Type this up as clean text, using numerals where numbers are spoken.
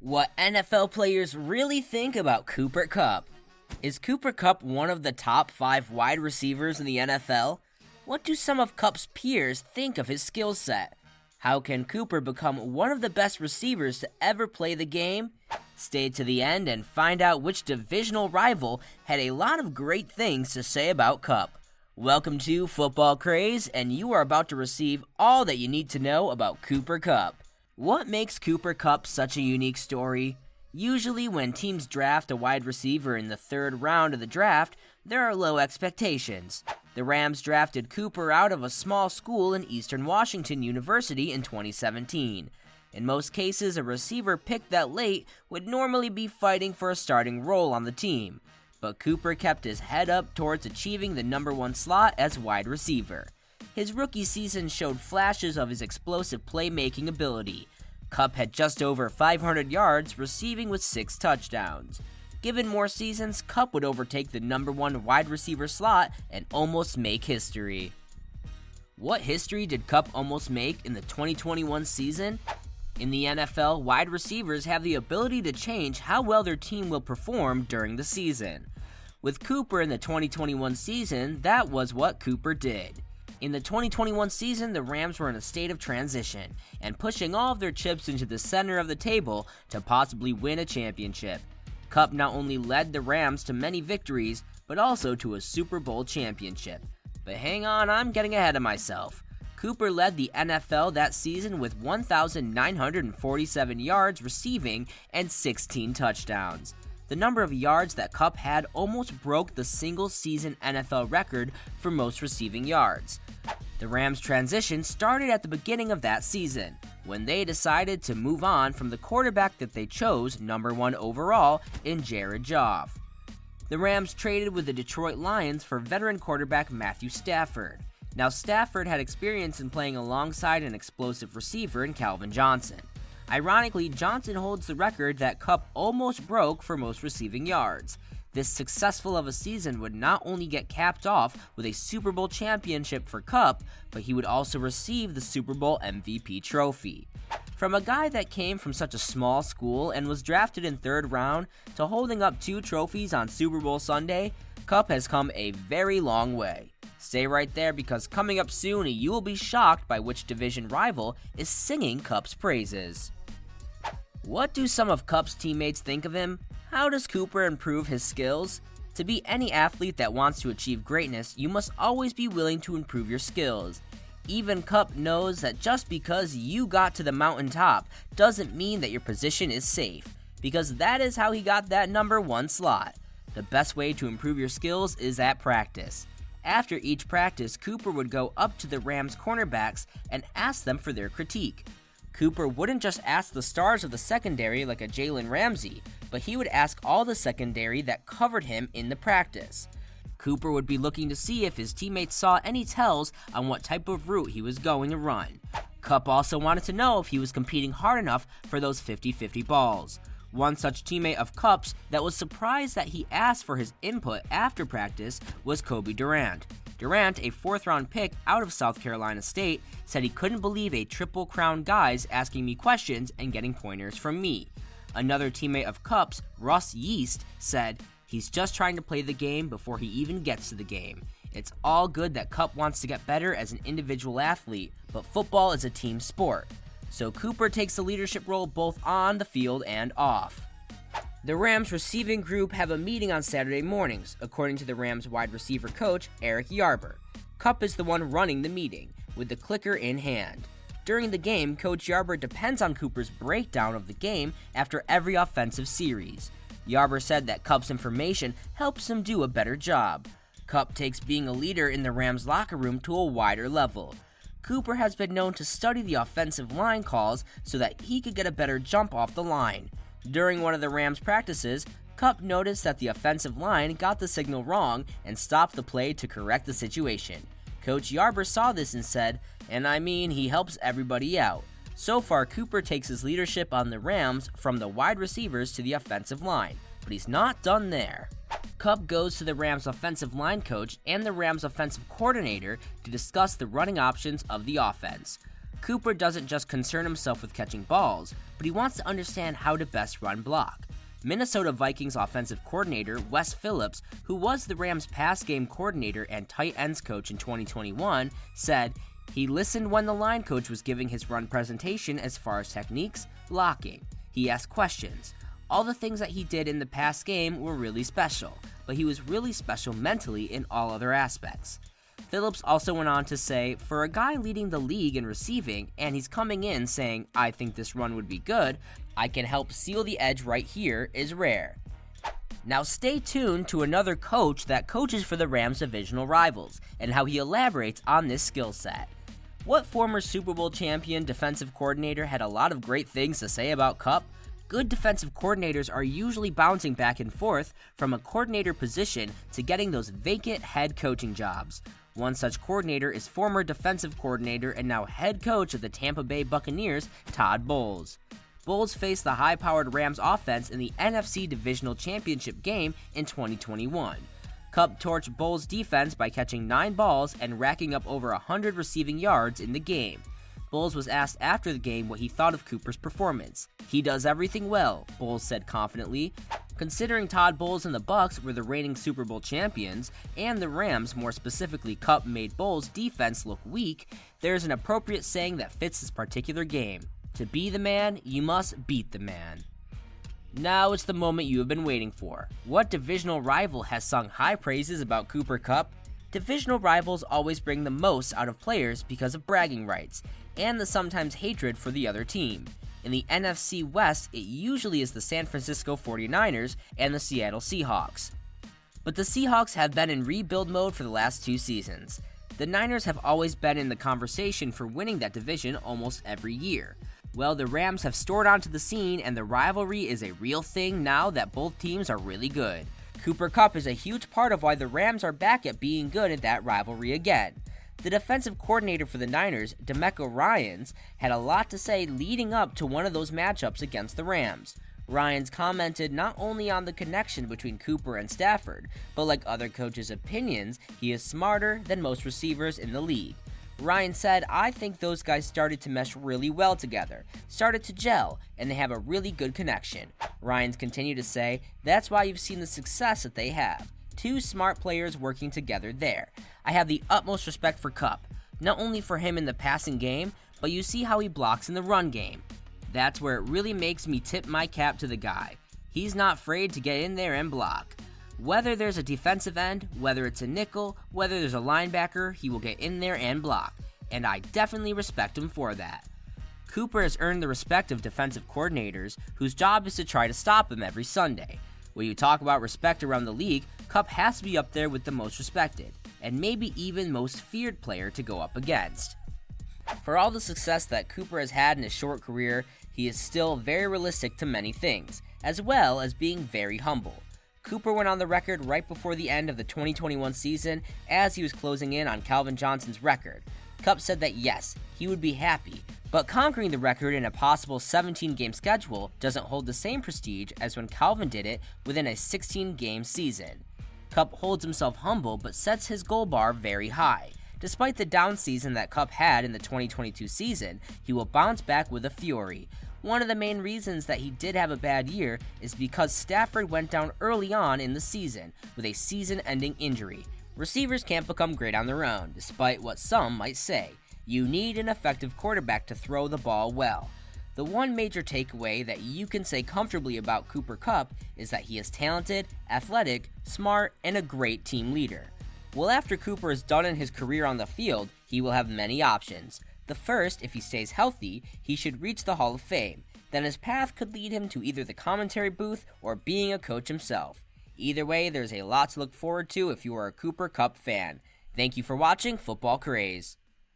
What NFL players really think about Cooper Kupp. Is Cooper Kupp one of the top 5 wide receivers in the NFL? What do some of Kupp's peers think of his skill set? How can Cooper become one of the best receivers to ever play the game? Stay to the end and find out which divisional rival had a lot of great things to say about Kupp. Welcome to Football Craze, and you are about to receive all that you need to know about Cooper Kupp. What makes Cooper Kupp such a unique story? Usually when teams draft a wide receiver in the 3rd round of the draft, there are low expectations. The Rams drafted Cooper out of a small school in Eastern Washington University in 2017. In most cases, a receiver picked that late would normally be fighting for a starting role on the team. But Cooper kept his head up towards achieving the number 1 slot as wide receiver. His rookie season showed flashes of his explosive playmaking ability. Kupp had just over 500 yards, receiving with 6 touchdowns. Given more seasons, Kupp would overtake the number 1 wide receiver slot and almost make history. What history did Kupp almost make in the 2021 season? In the NFL, wide receivers have the ability to change how well their team will perform during the season. With Cooper in the 2021 season, that was what Cooper did. In the 2021 season, the Rams were in a state of transition and pushing all of their chips into the center of the table to possibly win a championship. Kupp not only led the Rams to many victories, but also to a Super Bowl championship. But hang on, I'm getting ahead of myself. Cooper led the NFL that season with 1,947 yards receiving and 16 touchdowns. The number of yards that Kupp had almost broke the single-season NFL record for most receiving yards. The Rams' transition started at the beginning of that season, when they decided to move on from the quarterback that they chose number 1 overall in Jared Goff. The Rams traded with the Detroit Lions for veteran quarterback Matthew Stafford. Now, Stafford had experience in playing alongside an explosive receiver in Calvin Johnson. Ironically, Johnson holds the record that Kupp almost broke for most receiving yards. This successful of a season would not only get capped off with a Super Bowl championship for Kupp, but he would also receive the Super Bowl MVP trophy. From a guy that came from such a small school and was drafted in 3rd round to holding up 2 trophies on Super Bowl Sunday, Kupp has come a very long way. Stay right there because coming up soon, you will be shocked by which division rival is singing Kupp's praises. What do some of Kupp's teammates think of him? How does Cooper improve his skills? To be any athlete that wants to achieve greatness, you must always be willing to improve your skills. Even Kupp knows that just because you got to the mountaintop doesn't mean that your position is safe, because that is how he got that number 1 slot. The best way to improve your skills is at practice. After each practice, Cooper would go up to the Rams cornerbacks and ask them for their critique. Cooper wouldn't just ask the stars of the secondary like a Jalen Ramsey, but he would ask all the secondary that covered him in the practice. Cooper would be looking to see if his teammates saw any tells on what type of route he was going to run. Kupp also wanted to know if he was competing hard enough for those 50-50 balls. One such teammate of Kupp's that was surprised that he asked for his input after practice was Kobe Durant. Durant, a 4th-round pick out of South Carolina State, said he couldn't believe a Triple Crown guy's asking me questions and getting pointers from me. Another teammate of Kupp's, Russ Yeast, said, "He's just trying to play the game before he even gets to the game. It's all good that Kupp wants to get better as an individual athlete, but football is a team sport." So Cooper takes the leadership role both on the field and off. The Rams receiving group have a meeting on Saturday mornings, according to the Rams wide receiver coach, Eric Yarber. Kupp is the one running the meeting, with the clicker in hand. During the game, Coach Yarber depends on Cooper's breakdown of the game after every offensive series. Yarber said that Kupp's information helps him do a better job. Kupp takes being a leader in the Rams locker room to a wider level. Cooper has been known to study the offensive line calls so that he could get a better jump off the line. During one of the Rams practices, Kupp noticed that the offensive line got the signal wrong and stopped the play to correct the situation. Coach Yarber saw this and said, "And I mean, he helps everybody out." So far, Cooper takes his leadership on the Rams from the wide receivers to the offensive line, but he's not done there. Kupp goes to the Rams offensive line coach and the Rams offensive coordinator to discuss the running options of the offense. Cooper doesn't just concern himself with catching balls, but he wants to understand how to best run block. Minnesota Vikings offensive coordinator Wes Phillips, who was the Rams' pass game coordinator and tight ends coach in 2021, said he listened when the line coach was giving his run presentation as far as techniques, blocking. He asked questions. All the things that he did in the pass game were really special, but he was really special mentally in all other aspects. Phillips also went on to say, for a guy leading the league in receiving, and he's coming in saying, I think this run would be good, I can help seal the edge right here, is rare. Now stay tuned to another coach that coaches for the Rams' divisional rivals, and how he elaborates on this skill set. What former Super Bowl champion defensive coordinator had a lot of great things to say about Kupp? Good defensive coordinators are usually bouncing back and forth from a coordinator position to getting those vacant head coaching jobs. One such coordinator is former defensive coordinator and now head coach of the Tampa Bay Buccaneers, Todd Bowles. Bowles faced the high-powered Rams offense in the NFC Divisional Championship game in 2021. Kupp torched Bowles' defense by catching 9 balls and racking up over 100 receiving yards in the game. Bowles was asked after the game what he thought of Cooper's performance. He does everything well, Bowles said confidently. Considering Todd Bowles and the Bucs were the reigning Super Bowl champions, and the Rams, more specifically Kupp, made Bowles' defense look weak, there's an appropriate saying that fits this particular game. To be the man, you must beat the man. Now it's the moment you have been waiting for. What divisional rival has sung high praises about Cooper Kupp? Divisional rivals always bring the most out of players because of bragging rights, and the sometimes hatred for the other team. In the NFC West, it usually is the San Francisco 49ers and the Seattle Seahawks. But the Seahawks have been in rebuild mode for the last 2 seasons. The Niners have always been in the conversation for winning that division almost every year. Well, the Rams have stored onto the scene, and the rivalry is a real thing now that both teams are really good. Cooper Kupp is a huge part of why the Rams are back at being good at that rivalry again. The defensive coordinator for the Niners, DeMeco Ryans, had a lot to say leading up to one of those matchups against the Rams. Ryans commented not only on the connection between Cooper and Stafford, but like other coaches' opinions, he is smarter than most receivers in the league. Ryan said, I think those guys started to mesh really well together, started to gel, and they have a really good connection. Ryans continued to say, that's why you've seen the success that they have. 2 smart players working together there. I have the utmost respect for Kupp, not only for him in the passing game, but you see how he blocks in the run game. That's where it really makes me tip my cap to the guy. He's not afraid to get in there and block. Whether there's a defensive end, whether it's a nickel, whether there's a linebacker, he will get in there and block, and I definitely respect him for that. Cooper has earned the respect of defensive coordinators whose job is to try to stop him every Sunday. When you talk about respect around the league, Kupp has to be up there with the most respected, and maybe even most feared player to go up against. For all the success that Cooper has had in his short career, he is still very realistic to many things, as well as being very humble. Cooper went on the record right before the end of the 2021 season as he was closing in on Calvin Johnson's record. Kupp said that yes, he would be happy, but conquering the record in a possible 17-game schedule doesn't hold the same prestige as when Calvin did it within a 16-game season. Kupp holds himself humble but sets his goal bar very high. Despite the down season that Kupp had in the 2022 season, he will bounce back with a fury. One of the main reasons that he did have a bad year is because Stafford went down early on in the season with a season-ending injury. Receivers can't become great on their own, despite what some might say. You need an effective quarterback to throw the ball well. The one major takeaway that you can say comfortably about Cooper Kupp is that he is talented, athletic, smart, and a great team leader. Well, after Cooper is done in his career on the field, he will have many options. The first, if he stays healthy, he should reach the Hall of Fame. Then his path could lead him to either the commentary booth or being a coach himself. Either way, there's a lot to look forward to if you are a Cooper Kupp fan. Thank you for watching Football Craze.